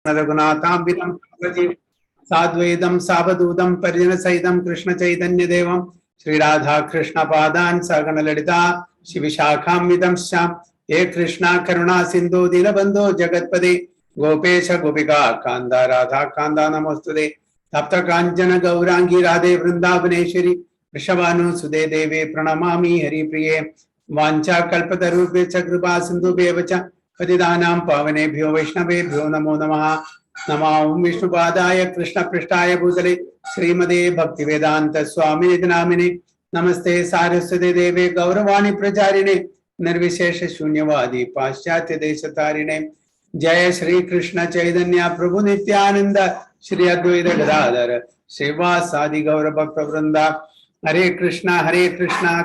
रघुनाथाम्बितं साद्वैतं सावधूतं परिजनसहितं कृष्ण चैतन्य देवं श्री राधा कृष्ण पादान् सगण ललिता शिविशाखान्वितं श्याम हे कृष्णा करुणा सिंधु दीनबंधो जगत्पते गोपेश गोपिका कांदा राधा कांदा नमोस्तुते तप्त कांचन गौरांगी राधे वृंदावनेश्वरी वृषभानुसुते देवे प्रणमामि हरिप्रिये वाञ्छा कल्पतरुभ्यश्च कृपा सिन्धुभ्येव च पतितानां पावनेभ्यो वैष्णवेभ्यो नमो नमः। नमो विष्णुपादाय कृष्णपृष्ठाय भूतले श्रीमते भक्तिवेदांत स्वामिने नामिने नमस्ते सारस्वते देवे गौरवाणी प्रचारिणे निर्विशेष शून्यवादी पाश्चात्य देशतारिणे जय श्री कृष्ण चैतन्य प्रभु नित्यानंद श्री अद्वैत गदाधर श्रीवासादि गौर भक्त वृंदा हरे कृष्णा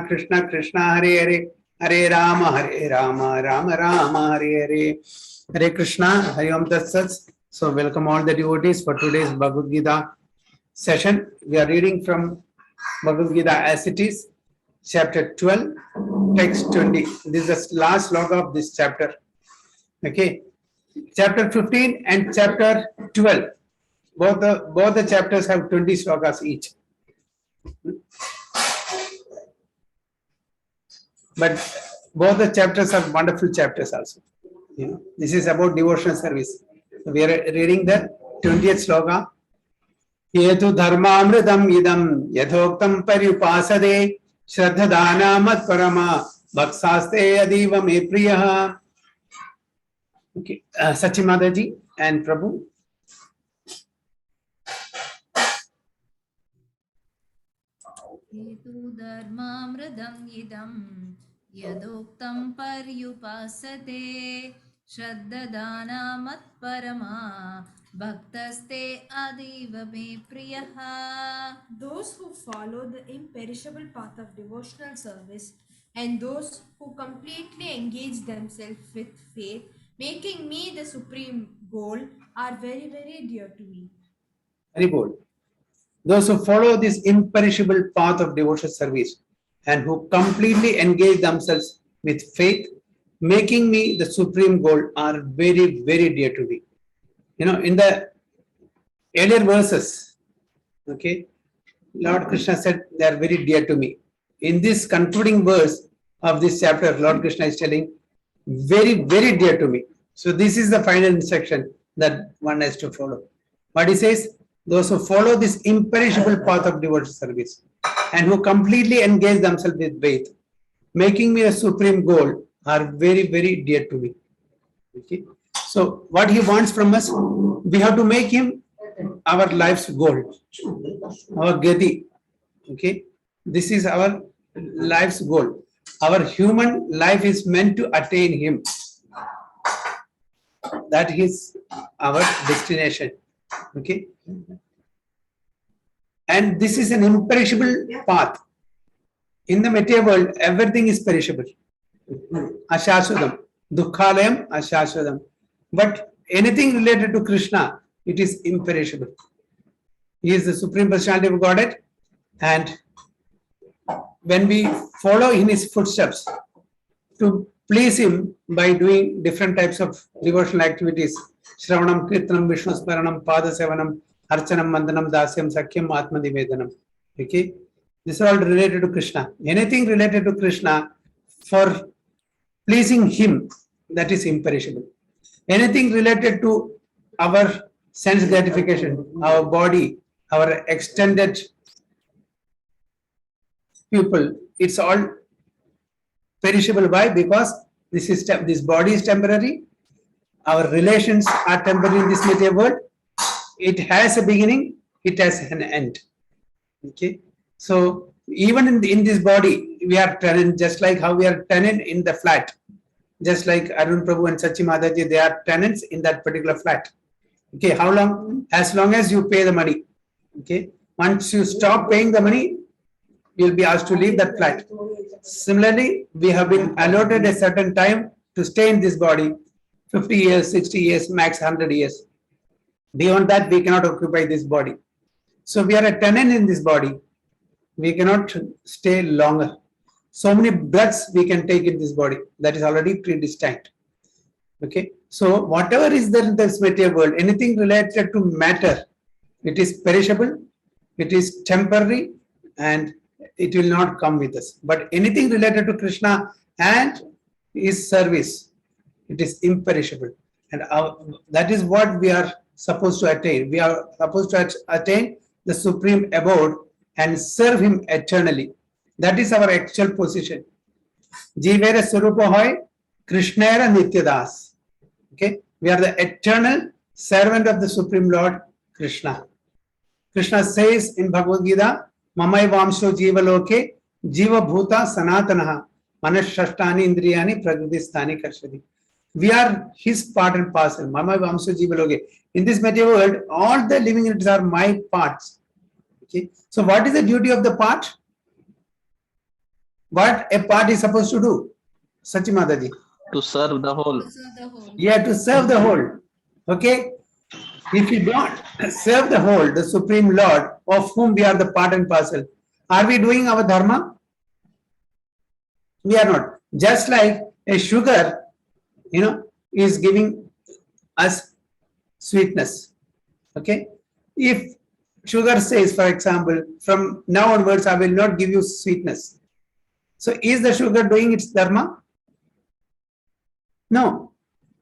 कृष्ण कृष्ण हरे हरे हरे राम राम राम हरे हरे हरे कृष्णा हरि ओम तत्सत्. So welcome all the devotees for today's Bhagavad Gita session. We are reading from Bhagavad Gita as it is, chapter 12, text 20. This is the last sloka of this chapter. Okay, chapter 15 and chapter 12. Both the chapters have 20 slokas each. But both the chapters are wonderful chapters also. You know, this is about devotional service. We are reading the 20th sloka. Yetu dharmamritam idam yathoktam paryupasade shraddhadana matparama bhaksaste adiva me priyaha. Okay, Sachimadaji and Prabhu. Yetu dharmamridam idam yadoktam paryupasate shraddhadana matparama bhaktaste adiva me priyaha. Those who follow the imperishable path of devotional service and those who completely engage themselves with faith, making me the supreme goal, are very, very dear to me. Very good. Those who follow this imperishable path of devotional service and who completely engage themselves with faith, making me the supreme goal, are very, very dear to me. You know, in the earlier verses, okay, Lord Krishna said they are very dear to me. In this concluding verse of this chapter, Lord Krishna is telling very, very dear to me. So this is the final instruction that one has to follow. What he says, those who follow this imperishable path of devotional service and who completely engage themselves with faith, making me a supreme goal, are very, very dear to me. Okay. So what he wants from us, we have to make him our life's goal, our gati. Okay. This is our life's goal. Our human life is meant to attain him. That is our destination. Okay. And this is an imperishable path. In the material world, everything is perishable. Ashashwadam. Dukkhalayam ashashwadam. But anything related to Krishna, it is imperishable. He is the Supreme Personality of Godhead, and when we follow in his footsteps to please him by doing different types of devotional activities, Shravanam, Kirtanam, Vishnu Smaranam, Pada Sevanam, Archanam, Mandanam, Dasyam, Sakyam, Atma Nivedanam. Okay, this is all related to Krishna. Anything related to Krishna for pleasing him, that is imperishable. Anything related to our sense gratification, our body, our extended people, it's all perishable. Why? Because this body is temporary. Our relations are temporary in this material world. It has a beginning, it has an end. Okay. So even in this body, we are tenant, just like how we are tenant in the flat. Just like Arun Prabhu and Sachi Madaji, they are tenants in that particular flat. Okay, how long? As long as you pay the money. Okay, once you stop paying the money, you'll be asked to leave that flat. Similarly, we have been allotted a certain time to stay in this body, 50 years, 60 years, max 100 years. Beyond that, we cannot occupy this body. So we are a tenant in this body. We cannot stay longer. So many breaths we can take in this body. That is already predestined. Okay. So whatever is there in this material world, anything related to matter, it is perishable, it is temporary, and it will not come with us. But anything related to Krishna and his service, it is imperishable. And that is what we are supposed to attain. We are supposed to attain the supreme abode and serve him eternally. That is our actual position. Jivera Swarupa Hoy, Krishnera Nityadas. Okay, we are the eternal servant of the Supreme Lord Krishna. Krishna says in Bhagavad Gita, Mamai Vamsho Jiva Loke, Jiva Bhuta Sanatanaha, Manashashtani Indriyani Pragadisthani Karshadi. We are his part and parcel. Mamai Vamsho Jiva Loke. In this material world, all the living entities are my parts. Okay, so what is the duty of the part? What a part is supposed to do? Sachimadaji. To serve the whole. The whole. Yeah, to serve the whole. Okay? If we don't serve the whole, the Supreme Lord, of whom we are the part and parcel, are we doing our dharma? We are not. Just like a sugar, is giving us sweetness. Okay? If sugar says, for example, from now onwards, I will not give you sweetness. So is the sugar doing its dharma? No.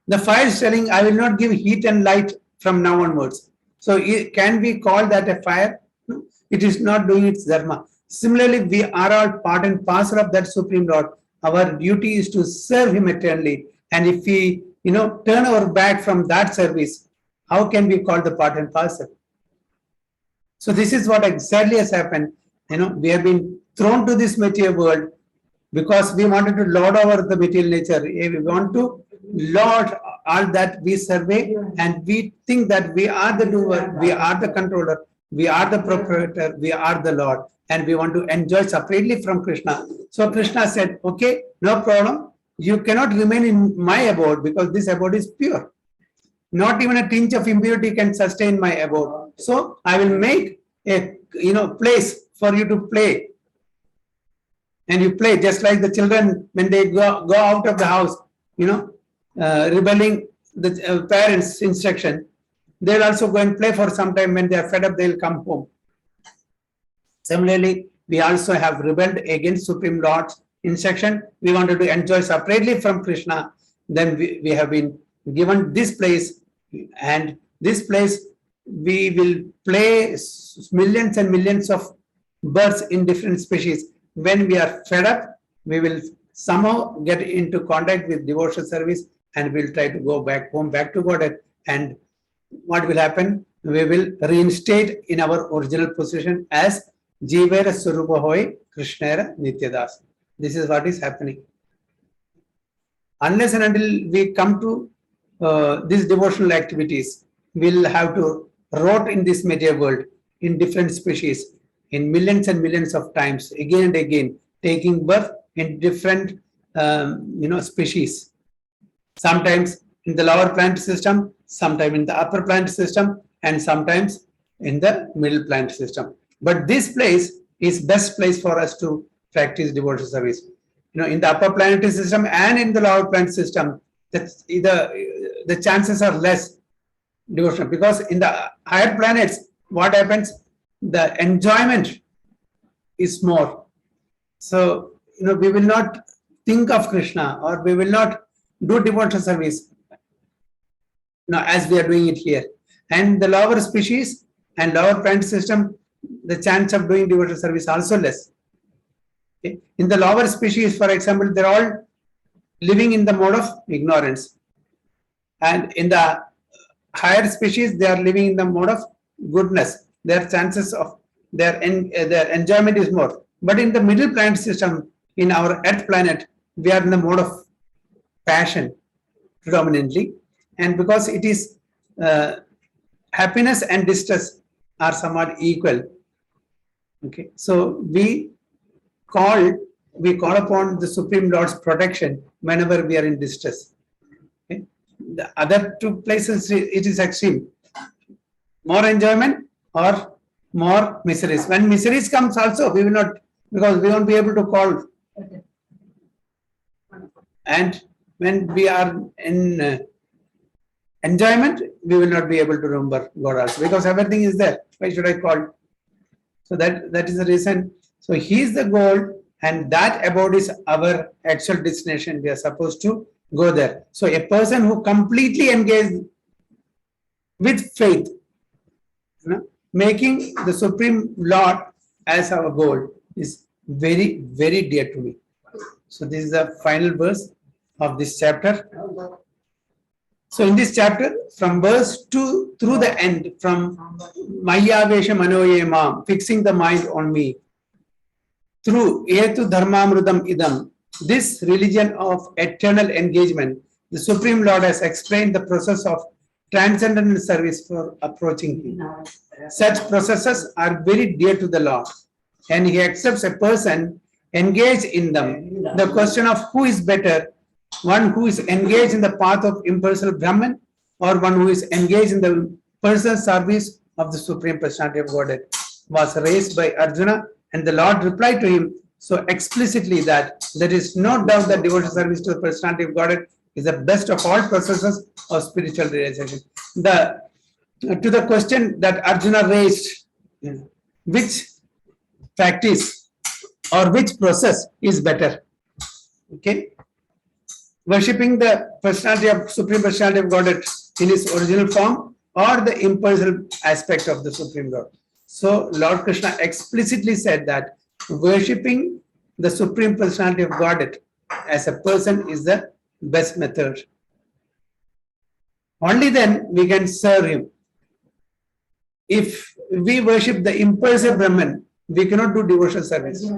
The fire is telling, I will not give heat and light from now onwards. So can we call that a fire? No. It is not doing its dharma. Similarly, we are all part and parcel of that Supreme Lord. Our duty is to serve him eternally. And if we, turn our back from that service, how can we call the part and parcel? So this is what exactly has happened. We have been thrown to this material world because we wanted to lord over the material nature. We want to lord all that we survey, and we think that we are the doer, we are the controller, we are the proprietor, we are the Lord, and we want to enjoy separately from Krishna. So Krishna said, okay, no problem. You cannot remain in my abode because this abode is pure. Not even a tinge of impurity can sustain my abode. So I will make a place for you to play. And you play just like the children when they go out of the house, rebelling the parents' instruction. They'll also go and play for some time. When they are fed up, they'll come home. Similarly, we also have rebelled against Supreme Lord's instruction. We wanted to enjoy separately from Krishna. Then we have been given this place, and this place we will play millions and millions of birds in different species. When we are fed up, we will somehow get into contact with devotional service, and we'll try to go back home, back to Godhead. And what will happen? We will reinstate in our original position as Jivera Swarupa Hoy Krishnera Nityadas. This is what is happening. Unless and until we come to these devotional activities, we'll have to rot in this material world in different species, in millions and millions of times, again and again, taking birth in different species. Sometimes in the lower plant system, sometimes in the upper plant system, and sometimes in the middle plant system. But this place is best place for us to practice devotional service. In the upper planetary system and in the lower planet system, the chances are less devotional, because in the higher planets, what happens? The enjoyment is more. So, we will not think of Krishna, or we will not do devotional service as we are doing it here. And the lower species and lower planet system, the chance of doing devotional service also less. Okay? In the lower species, for example, they're all living in the mode of ignorance. And in the higher species, they are living in the mode of goodness. Their chances of their enjoyment is more. But in the middle planet system, in our Earth planet, we are in the mode of passion predominantly. And because it is happiness and distress are somewhat equal. Okay, so we call upon the Supreme Lord's protection whenever we are in distress. Okay? The other two places, it is extreme. More enjoyment or more miseries. When miseries comes also, we will not, because we won't be able to call. And when we are in enjoyment, we will not be able to remember God also, because everything is there. Why should I call? So that is the reason. So He is the goal, and that abode is our actual destination. We are supposed to go there. So a person who completely engaged with faith, making the Supreme Lord as our goal, is very, very dear to me. So this is the final verse of this chapter. So in this chapter, from verse 2 through the end, from Mayavesha Manoyemam, fixing the mind on me, through Etu Dharmamrudam Idam, this religion of eternal engagement, the Supreme Lord has explained the process of transcendental service for approaching Him. Such processes are very dear to the Lord, and He accepts a person engaged in them. The question of who is better, one who is engaged in the path of impersonal Brahman, or one who is engaged in the personal service of the Supreme Personality of Godhead, was raised by Arjuna, and the Lord replied to him so explicitly that there is no doubt that devotional service to the Personality of Godhead is the best of all processes of spiritual realization. To the question that Arjuna raised, which practice or which process is better? Okay, worshipping the personality of Supreme Personality of Godhead in its original form, or the impersonal aspect of the Supreme Lord. So Lord Krishna explicitly said that worshipping the Supreme Personality of Godhead as a person is the best method. Only then we can serve Him. If we worship the impersonal Brahman, we cannot do devotional service.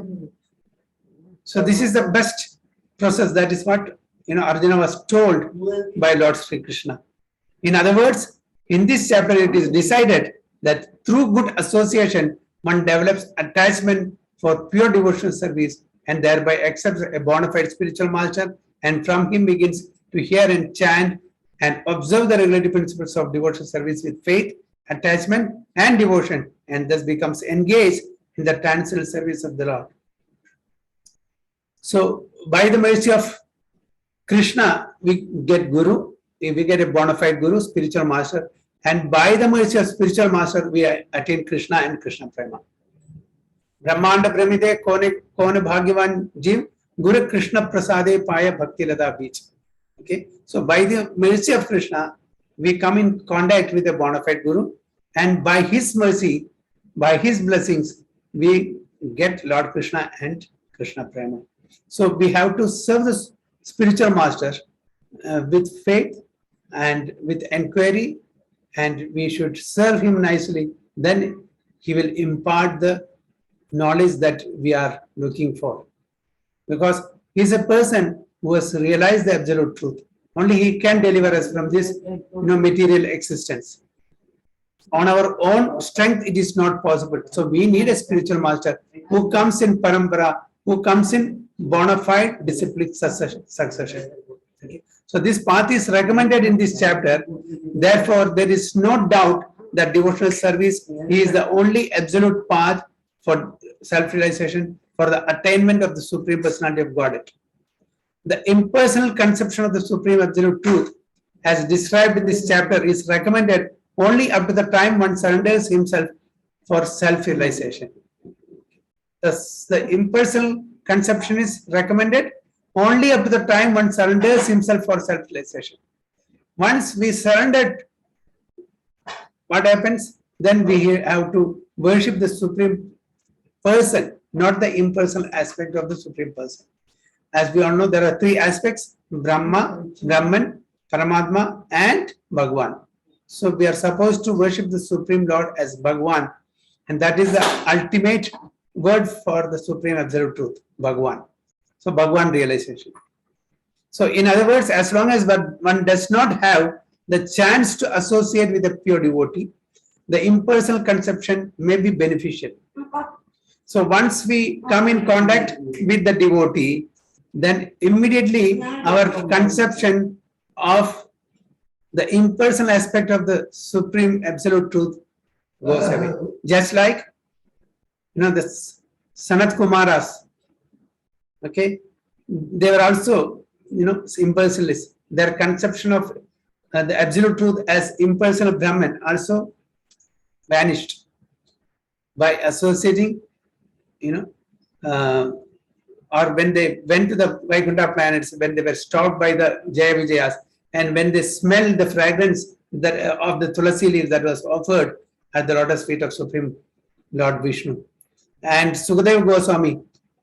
So this is the best process. That is what Arjuna was told by Lord Sri Krishna. In other words, in this chapter it is decided that through good association one develops attachment for pure devotional service, and thereby accepts a bona fide spiritual master, and from him begins to hear and chant and observe the regulative principles of devotional service with faith, attachment and devotion, and thus becomes engaged in the transcendental service of the Lord. So by the mercy of Krishna, we get Guru, we get a bona fide Guru, spiritual master, and by the mercy of spiritual master, we attain Krishna and Krishna Prema. Brahmanda Brahmide Kone Bhagyavan Jiv, Guru Krishna Prasade Paya Bhakti Lada Beach. Okay, so by the mercy of Krishna, we come in contact with a bona fide Guru, and by his mercy, by his blessings, we get Lord Krishna and Krishna Prema. So we have to serve the spiritual master with faith and with inquiry, and we should serve him nicely. Then he will impart the knowledge that we are looking for, because he is a person who has realized the absolute truth. Only he can deliver us from this material existence. On our own strength, it is not possible. So we need a spiritual master who comes in parampara, who comes in bona fide disciplic succession. Okay. So this path is recommended in this chapter. Therefore, there is no doubt that devotional service is the only absolute path for self-realization, for the attainment of the Supreme Personality of Godhead. The impersonal conception of the Supreme Absolute Truth, as described in this chapter, is recommended only up to the time one surrenders himself for self-realization. Thus, the impersonal conception is recommended only up to the time one surrenders himself for self-realization. Once we surrendered, what happens? Then we have to worship the Supreme Person, not the impersonal aspect of the Supreme Person. As we all know, there are three aspects: Brahma, Brahman, Paramatma, and Bhagwan. So we are supposed to worship the Supreme Lord as Bhagwan, and that is the ultimate word for the Supreme Absolute Truth, Bhagwan. So Bhagwan realization. So in other words, as long as one does not have the chance to associate with a pure devotee, the impersonal conception may be beneficial. So once we come in contact with the devotee, then immediately our conception of the impersonal aspect of the Supreme Absolute Truth goes away. Just like the Sanat Kumaras, okay, they were also impersonalists. Their conception of the absolute truth as impersonal Brahman also vanished by associating, or when they went to the Vaikuntha planets, when they were stalked by the Jaya Vijayas, and when they smelled the fragrance that of the tulasi leaves that was offered at the lotus feet of Supreme Lord Vishnu. And Sukadeva Goswami,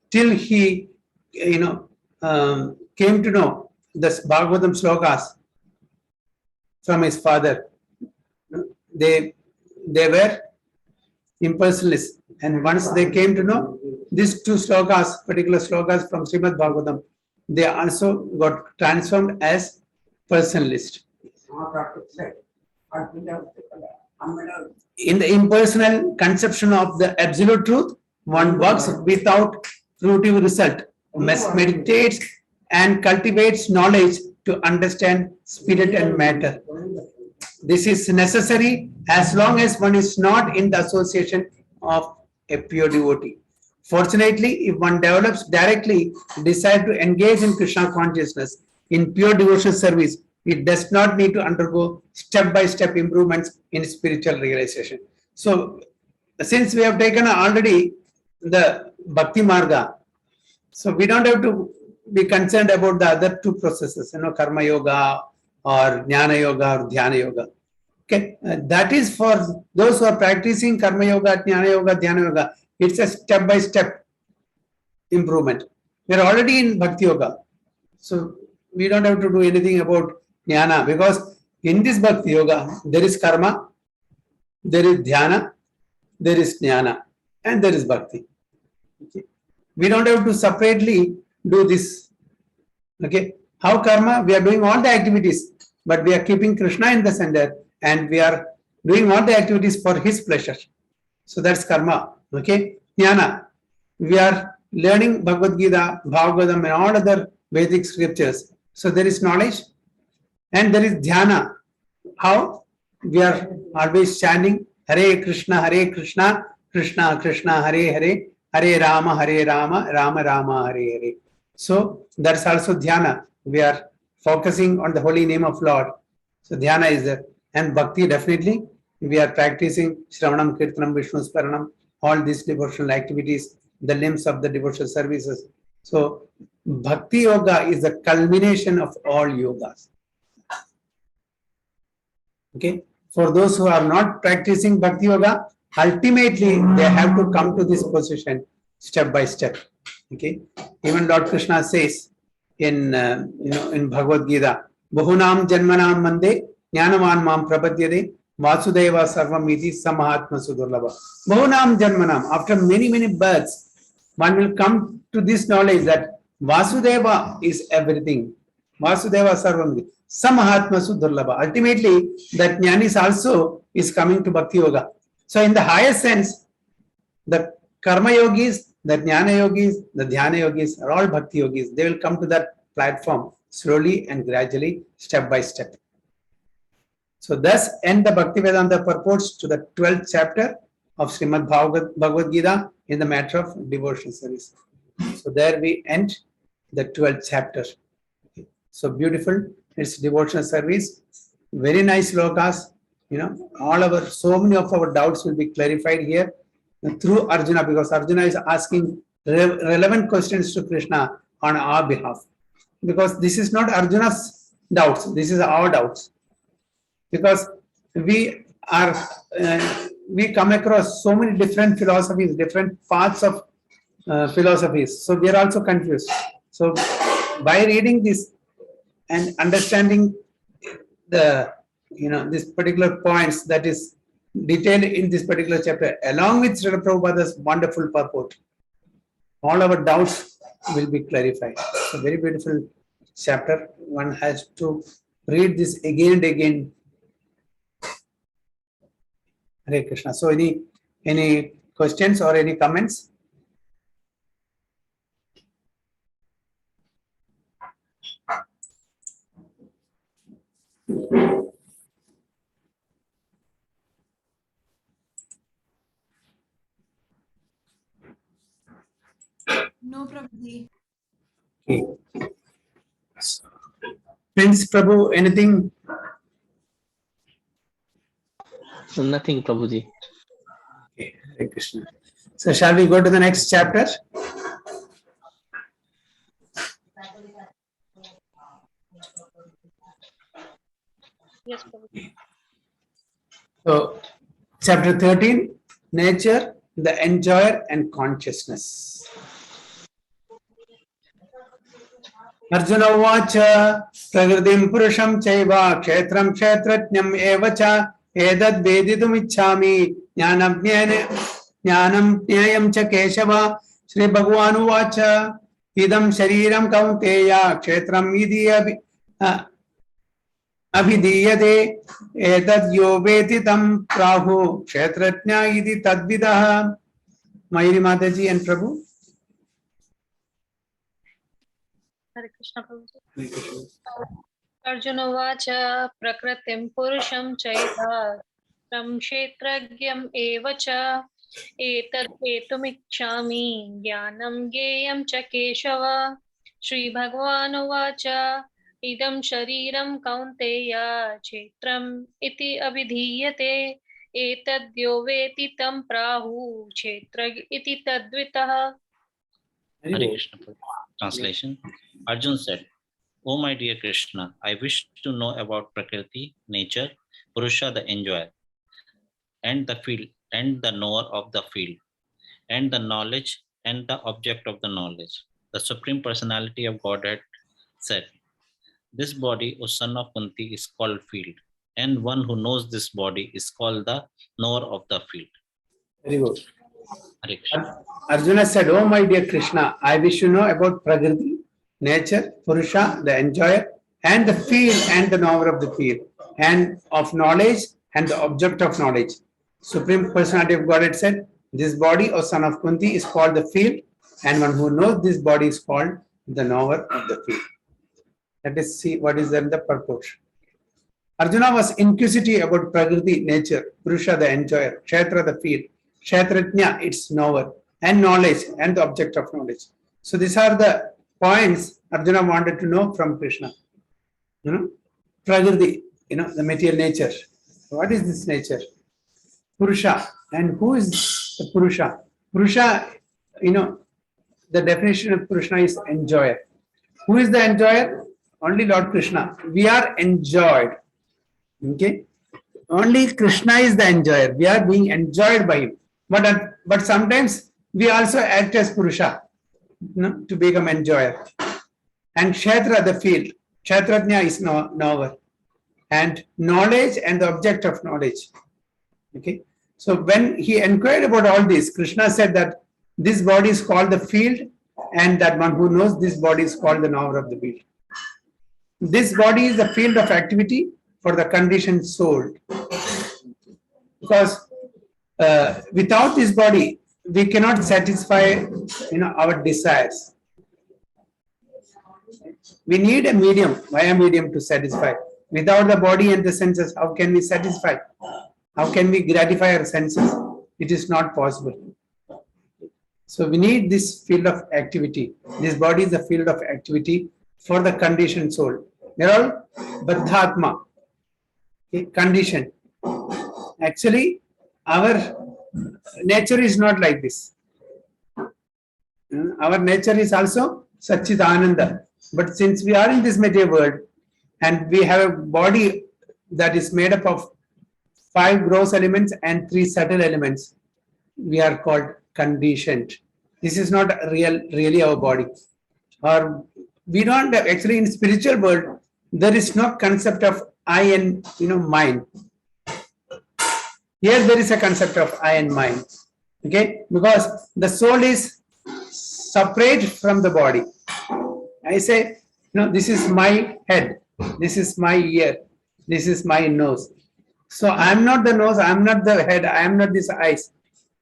till he, came to know the Bhagavatam slokas from his father, they were impersonalists. And once they came to know these two slokas, particular slokas from Srimad Bhagavatam, they also got transformed as personalist. In the impersonal conception of the absolute truth, one works without fruitive result, meditates and cultivates knowledge to understand spirit and matter. This is necessary as long as one is not in the association of a pure devotee. Fortunately, if one develops directly desire to engage in Krishna consciousness in pure devotional service, it does not need to undergo step-by-step improvements in spiritual realization. So, since we have taken already the Bhakti Marga, so we don't have to be concerned about the other two processes, Karma Yoga or Jnana Yoga or Dhyana Yoga. Okay, that is for those who are practicing Karma Yoga, Jnana Yoga, Dhyana Yoga. It's a step-by-step improvement. We are already in Bhakti Yoga. So we don't have to do anything about Jnana, because in this Bhakti Yoga, there is Karma, there is Dhyana, there is Jnana, and there is Bhakti. Okay. We don't have to separately do this. Okay. How Karma? We are doing all the activities, but we are keeping Krishna in the center and we are doing all the activities for his pleasure. So that's Karma. Okay. Jnana. We are learning Bhagavad Gita, Bhagavatam, and all other Vedic scriptures. So there is knowledge. And there is Dhyana. How? We are always chanting Hare Krishna, Krishna Krishna, Hare Hare, Hare Rama, Rama Rama, Hare Hare. So that's also Dhyana. We are focusing on the holy name of Lord. So Dhyana is there. And Bhakti, definitely, we are practicing Shravanam, Kirtanam, Vishnu Sparanam, all these devotional activities, the limbs of the devotional services. So Bhakti Yoga is the culmination of all yogas. Okay. For those who are not practicing Bhakti Yoga, ultimately they have to come to this position step by step. Okay. Even Lord Krishna says in Bhagavad Gita, Bahunam Janmanam Mande Jnanavan Mam Prapadyade Vasudeva Sarvamiti Samahatma Sudurlava. Bahunam Janmanam. After many births, one will come to this knowledge that Vasudeva is everything. Vasudeva Sarvamiti. Samahatma Sudurlava. Ultimately, that Jnanis also is coming to Bhakti Yoga. So in the highest sense, the Karma Yogis, the Jnana Yogis, the Dhyana Yogis are all Bhakti Yogis. They will come to that platform slowly and gradually, step by step. So thus end the Bhakti Vedanta purports to the 12th chapter of Srimad Bhagavad Gita in the matter of devotional service. So there we end the 12th chapter. So beautiful. It's devotional service. Very nice slokas. So many of our doubts will be clarified here through Arjuna, because Arjuna is asking relevant questions to Krishna on our behalf. Because this is not Arjuna's doubts, this is our doubts. Because we come across so many different philosophies, different paths of philosophies. So we are also confused. So by reading this and understanding the this particular points that is detailed in this particular chapter, along with Srila Prabhupada's wonderful purport, all our doubts will be clarified. It's a very beautiful chapter. One has to read this again and again. Hare Krishna. So any questions or any comments? No, Prabhuji. Okay. Prince Prabhu, anything Nothing, Prabhuji. Okay, Hare Krishna. So shall we go to the next chapter? Yes, Prabhuji. So chapter 13, nature, the enjoyer and consciousness. Arjuna Vacha Pragratim Purusham Chaiva Kshetram Kshetratnyam Evacha Edad Veditum Ichhami Jnanam Jnayam Cha Keshava Shri Bhagavanu Vacha Idam Shariram Kaunteya Kshetram Idi Abhidiyate Edad Yoveti Tam Prahu Kshetratnya Idi Tadvidaha. Mayuri Mataji and Prabhu. Hare Krishna, Prabhuji. Arjuna Vacha Prakritim Purusham Chaiva Tam Kshetragyam Evacha Etad Etumikshami Jnanam Geyam Cha Keshava Shri Bhagavanu Vacha Idam Shariram Kaunteya Kshetram Iti Abhidhiyate Etadyo Veti Tam Prahu Kshetrag Iti Tadvitaha. Hare Krishna. Translation. Arjun said, "O my dear Krishna, I wish to know about Prakriti, nature, Purusha, the enjoyer, and the field, and the knower of the field, and the knowledge and the object of the knowledge." The Supreme Personality of Godhead said, "This body, O son of Kunti, is called field, and one who knows this body is called the knower of the field." Very good. Hare Krishna. Arjuna said, "Oh my dear Krishna, I wish to know about Prakriti, nature, Purusha, the enjoyer, and the field and the knower of the field, and of knowledge and the object of knowledge." Supreme Personality of Godhead said, "This body, O son of Kunti, is called the field, and one who knows this body is called the knower of the field." Let us see what is then the purport. Arjuna was inquisitive about Prakriti, nature, Purusha, the enjoyer, Kshetra, the field, Kshetratnya, its knower, and knowledge and the object of knowledge. So these are the points Arjuna wanted to know from Krishna. Prakriti, the material nature. What is this nature? Purusha. And who is the Purusha? Purusha, the definition of Purusha is enjoyer. Who is the enjoyer? Only Lord Krishna. We are enjoyed. Okay? Only Krishna is the enjoyer. We are being enjoyed by him. But sometimes we also act as Purusha, to become enjoyer. And Kshetra, the field. Kshetratnya is knower. And knowledge and the object of knowledge. Okay. So when he inquired about all this, Krishna said that this body is called the field, and that one who knows this body is called the knower of the field. This body is the field of activity for the conditioned soul. Because without this body, we cannot satisfy our desires. We need a medium, via medium, to satisfy. Without the body and the senses, how can we satisfy? How can we gratify our senses? It is not possible. So we need this field of activity. This body is the field of activity for the conditioned soul. They are all Baddhatma, conditioned. Actually, our nature is not like this. Our nature is also Satchidananda. But since we are in this material world and we have a body that is made up of 5 gross elements and 3 subtle elements, we are called conditioned. This is not really our body. Or we don't have, actually in spiritual world, there is no concept of I and mind. Here there is a concept of I and mind. Okay, because the soul is separate from the body. I say, this is my head, this is my ear, this is my nose. So I am not the nose, I am not the head, I am not this eyes.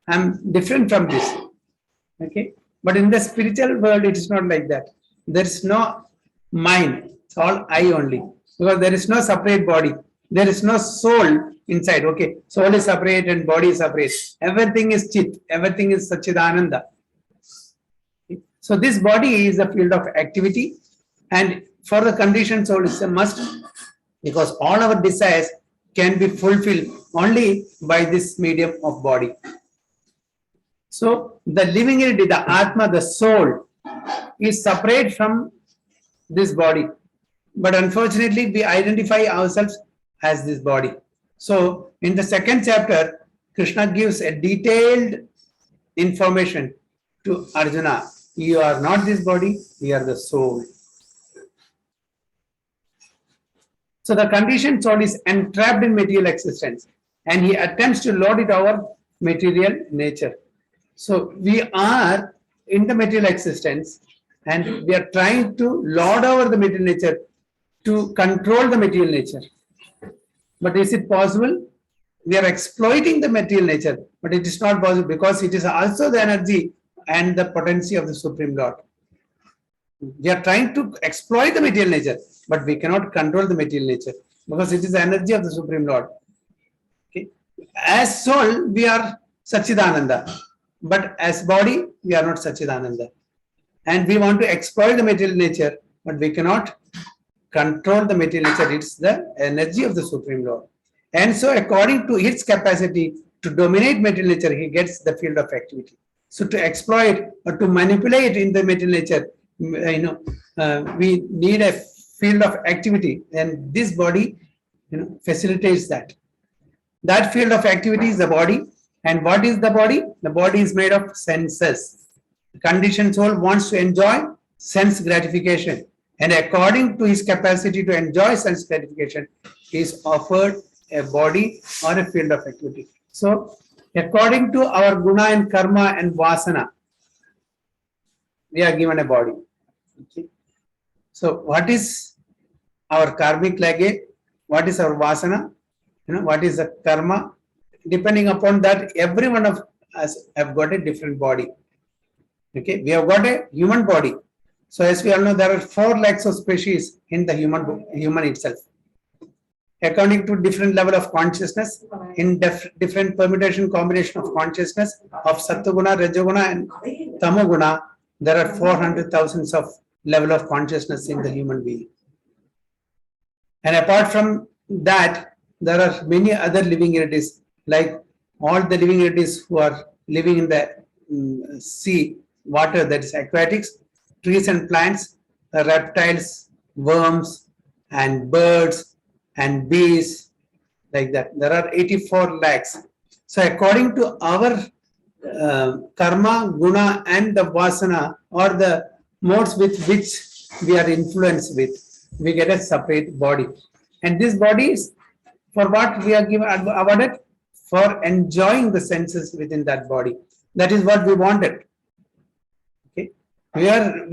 I am different from this. Okay, but in the spiritual world, it is not like that. There is no mind; it's all I only. Because there is no separate body, there is no soul inside. Okay, soul is separate and body is separate. Everything is Chit, everything is Satchidananda. So this body is a field of activity, and for the conditioned soul it's a must, because all our desires can be fulfilled only by this medium of body. So the living entity, the Atma, the soul, is separate from this body. But unfortunately, we identify ourselves as this body. So in the second chapter, Krishna gives a detailed information to Arjuna. You are not this body, you are the soul. So the conditioned soul is entrapped in material existence and he attempts to load it over material nature. So we are in the material existence and we are trying to lord over the material nature to control the material nature. But is it possible? We are exploiting the material nature, but it is not possible because it is also the energy and the potency of the Supreme Lord. We are trying to exploit the material nature, but we cannot control the material nature because it is the energy of the Supreme Lord. Okay. As soul, we are Satchidananda, but as body, we are not Satchidananda. And we want to exploit the material nature, but we cannot control the material nature. It's the energy of the Supreme Lord. And so according to its capacity to dominate material nature, he gets the field of activity. So to exploit or to manipulate in the material nature, we need a field of activity, and this body facilitates that. That field of activity is the body. And what is the body? The body is made of senses. The conditioned soul wants to enjoy sense gratification. And according to his capacity to enjoy sense gratification, he is offered a body or a field of activity. So, according to our guna and karma and vasana, we are given a body. Okay. So, what is our karmic legacy? What is our vasana? What is the karma? Depending upon that, every one of us have got a different body. Okay, we have got a human body. So as we all know, there are 4 lakhs of species in the human itself. According to different level of consciousness, in different permutation combination of consciousness of Sattva-guna, Raja-guna and Tamo-guna, there are 400,000 of level of consciousness in the human being. And apart from that, there are many other living entities, like all the living entities who are living in the sea, water, that is aquatics, trees and plants, reptiles, worms, and birds, and bees, like that. There are 84 lakhs. So according to our karma, guna, and the vasana, or the modes with which we are influenced with, we get a separate body. And this body is for what we are given awarded? For enjoying the senses within that body. That is what we wanted. Okay. We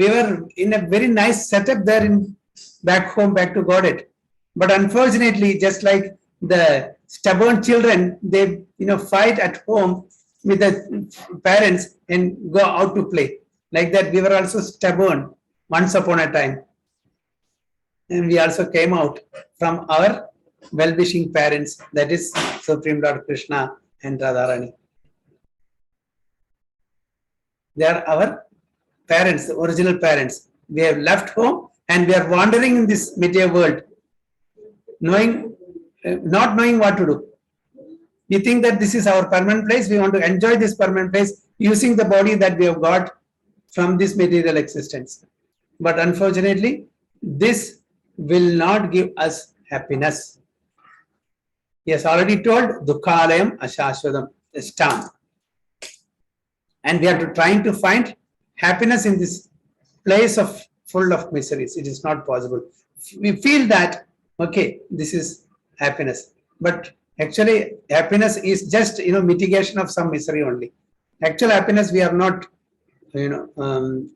were in a very nice setup there in back home, back to Godhead. But unfortunately, just like the stubborn children, they fight at home with the parents and go out to play. Like that, we were also stubborn once upon a time. And we also came out from our well-wishing parents, that is Supreme Lord Krishna and Radharani. They are our parents, the original parents. We have left home and we are wandering in this material world, not knowing what to do. We think that this is our permanent place. We want to enjoy this permanent place using the body that we have got from this material existence. But unfortunately, this will not give us happiness. He has already told Dukkhalayam Ashashwadam, a stamp. And we are trying to find happiness in this place of full of miseries. It is not possible. We feel that, okay, this is happiness. But actually, happiness is just mitigation of some misery only. Actual happiness we are not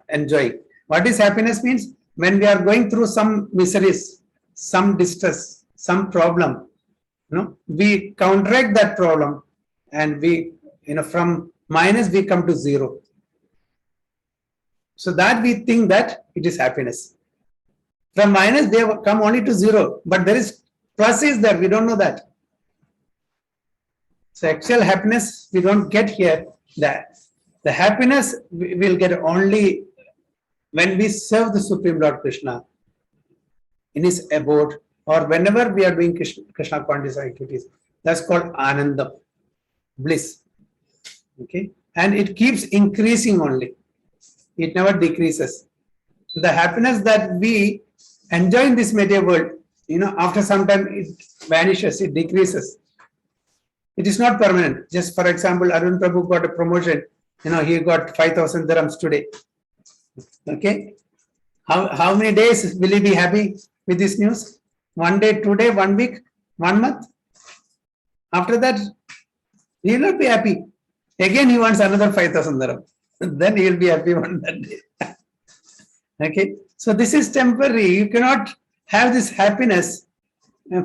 enjoying. What is happiness means? When we are going through some miseries, some distress, some problem, we counteract that problem, and we from minus we come to 0. So that we think that it is happiness. From minus they come only to 0, but there is plus is there, we don't know that. So actual happiness we don't get here. That the happiness we will get only when we serve the Supreme Lord Krishna in his abode, or whenever we are doing Krishna conscious activities. That's called Anandam, bliss. Okay, and it keeps increasing only. It never decreases. The happiness that we enjoy in this material world, after some time it vanishes, it decreases. It is not permanent. Just for example, Arun Prabhu got a promotion. He got 5,000 dirhams today. Okay, how many days will he be happy with this news? 1 day, 2 day, 1 week, 1 month. After that, he will not be happy. Again, he wants another 5,000 dirhams. Then he will be happy on that day. Okay, so this is temporary. You cannot have this happiness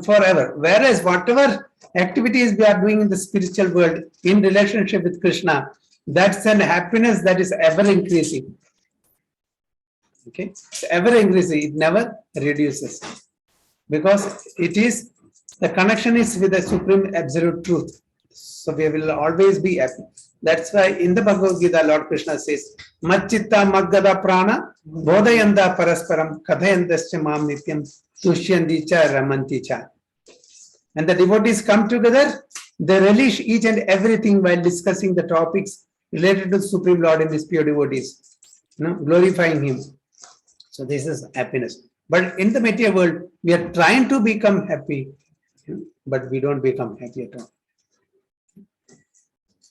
forever. Whereas whatever activities we are doing in the spiritual world in relationship with Krishna, that's an happiness that is ever increasing. Okay, it's ever increasing. It never reduces because the connection is with the supreme absolute truth. So we will always be happy. That's why in the Bhagavad Gita, Lord Krishna says, Machitta Maggada Prana Bodhayanda Parasparam Kathayandascha Mam Nityam Tushyandi Cha Ramanti Cha. And the devotees come together, they relish each and everything while discussing the topics related to the Supreme Lord and His pure devotees, glorifying Him. So this is happiness. But in the material world, we are trying to become happy, but we don't become happy at all.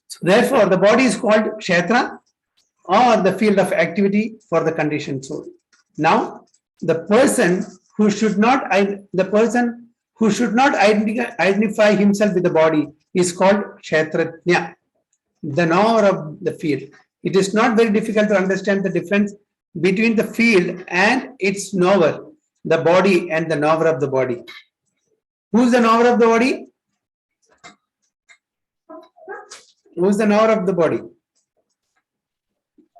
So therefore, the body is called Kshetra, or the field of activity for the conditioned soul. Now, the person who should not identify himself with the body is called Kshetratnya, the knower of the field. It is not very difficult to understand the difference between the field and its knower, the body and the knower of the body. Who is the knower of the body? Who is the knower of the body?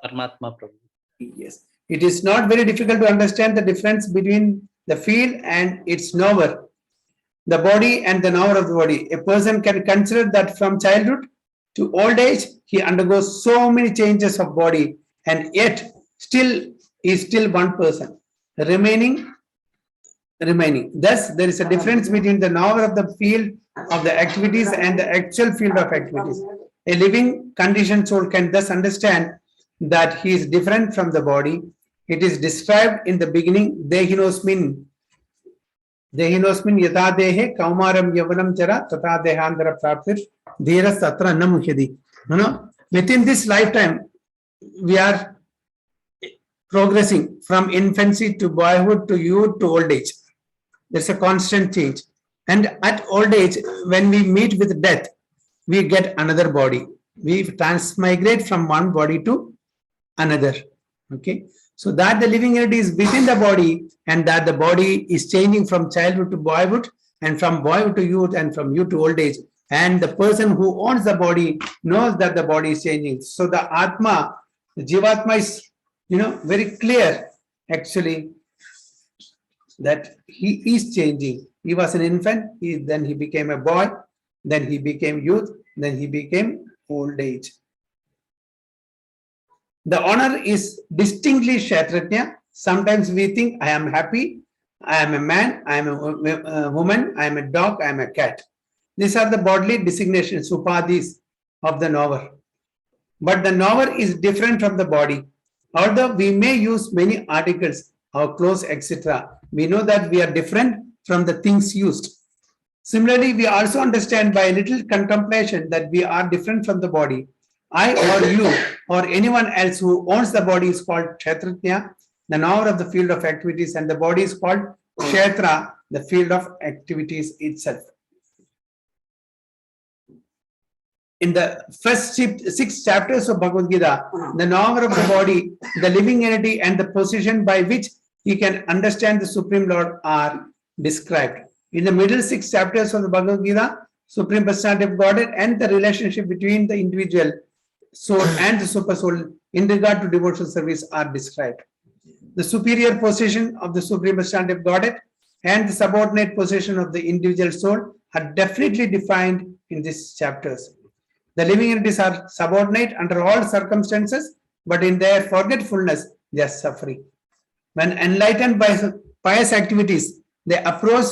Paramatma Prabhu. Yes. It is not very difficult to understand the difference between the field and its knower, the body and the knower of the body. A person can consider that from childhood to old age, he undergoes so many changes of body, and yet is still one person, remaining. Thus, there is a difference between the knower of the field of the activities and the actual field of activities. A living conditioned soul can thus understand that he is different from the body. It is described in the beginning, Dehinosmin yata dehe kaumaram yavanam jara tata dehandara praptir dhira satra namuhyadi. Within this lifetime, we are progressing from infancy to boyhood to youth to old age. There's a constant change. And at old age, when we meet with death, we get another body. We transmigrate from one body to another. Okay. So that the living entity is within the body, and that the body is changing from childhood to boyhood, and from boyhood to youth, and from youth to old age. And the person who owns the body knows that the body is changing. So the Atma, the Jivatma is, very clear actually that he is changing. He was an infant, then he became a boy, then he became youth, then he became old age. The honor is distinctly Kshetratnya. Sometimes we think, I am happy, I am a man, I am a woman, I am a dog, I am a cat. These are the bodily designations, upadhis of the knower. But the knower is different from the body. Although we may use many articles, our clothes, etc., we know that we are different from the things used. Similarly, we also understand by a little contemplation that we are different from the body. I or you or anyone else who owns the body is called Kshetratnya, the knower of the field of activities, and the body is called Kshetra, the field of activities itself. In the first 6 chapters of Bhagavad Gita, the knower of the body, the living entity, and the position by which he can understand the Supreme Lord are described. In the middle 6 chapters of the Bhagavad Gita, Supreme Personality of Godhead and the relationship between the individual soul and the super soul in regard to devotional service are described. The superior position of the Supreme Personality of Godhead and the subordinate position of the individual soul are definitely defined in these chapters. The living entities are subordinate under all circumstances, but in their forgetfulness, they are suffering. When enlightened by pious activities, they approach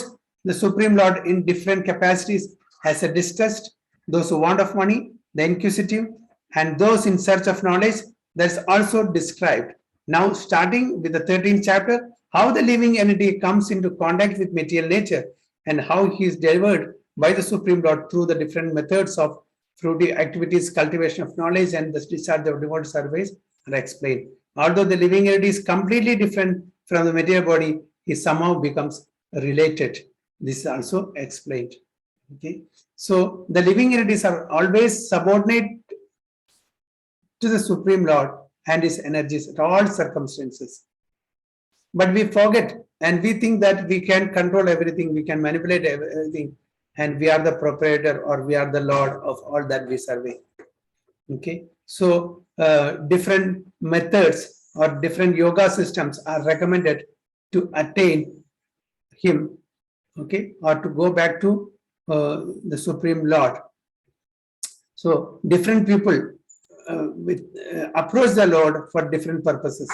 the Supreme Lord in different capacities as a distressed, those who want of money, the inquisitive, and those in search of knowledge. That's also described. Now, starting with the 13th chapter, how the living entity comes into contact with material nature and how he is delivered by the Supreme Lord through the different methods of fruitive activities, cultivation of knowledge, and the discharge of devoted service are explained. Although the living entity is completely different from the material body, he somehow becomes related. This is also explained. Okay, so the living entities are always subordinate to the Supreme Lord and his energies at all circumstances. But we forget and we think that we can control everything, we can manipulate everything, and we are the proprietor or we are the Lord of all that we survey. Okay, so different methods or different yoga systems are recommended to attain him, okay, or to go back to the Supreme Lord. So different people approach the Lord for different purposes.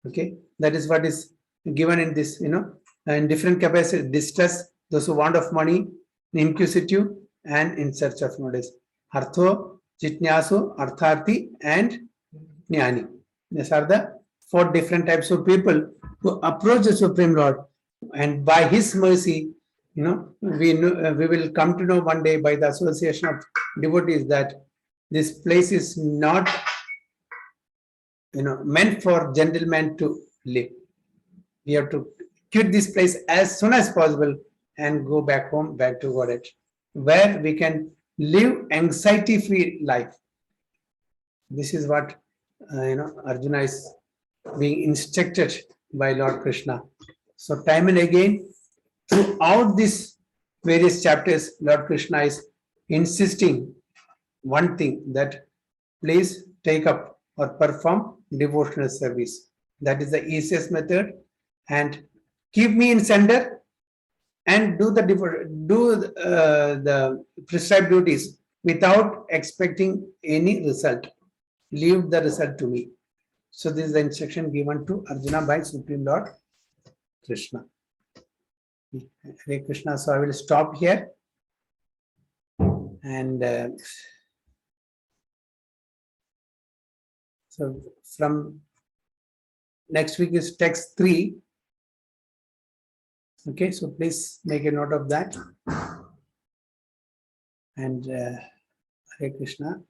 Okay, that is what is given in this, in different capacity: distress, those who want of money, inquisitive, and in search of knowledge. Artho, Jitnyasu, Artharthi, and Jnani. These are the 4 different types of people who approach the Supreme Lord, and by His mercy, we will come to know one day by the association of devotees that this place is not meant for gentlemen to live. We have to quit this place as soon as possible and go back home, back to Godhead, where we can live anxiety-free life. This is what Arjuna is being instructed by Lord Krishna. So time and again, throughout these various chapters, Lord Krishna is insisting one thing, that please take up or perform devotional service. That is the easiest method, and keep me in center and do the prescribed duties without expecting any result. Leave the result to me. So this is the instruction given to Arjuna by Supreme Lord Krishna. Hare Krishna. So I will stop here, and so from next week is text 3. Okay, so please make a note of that. And Hare Krishna.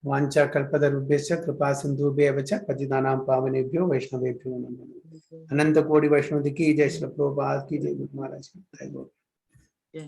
Vancha kalpatarubhyasya kripa sindhubhya vacha patitanam pavanebhyo vaishnavebhyo namo. Ananta Kodi Vaishnavati ki jai, Srila Prabhupada ki jai, Guru Maharaj ki jai.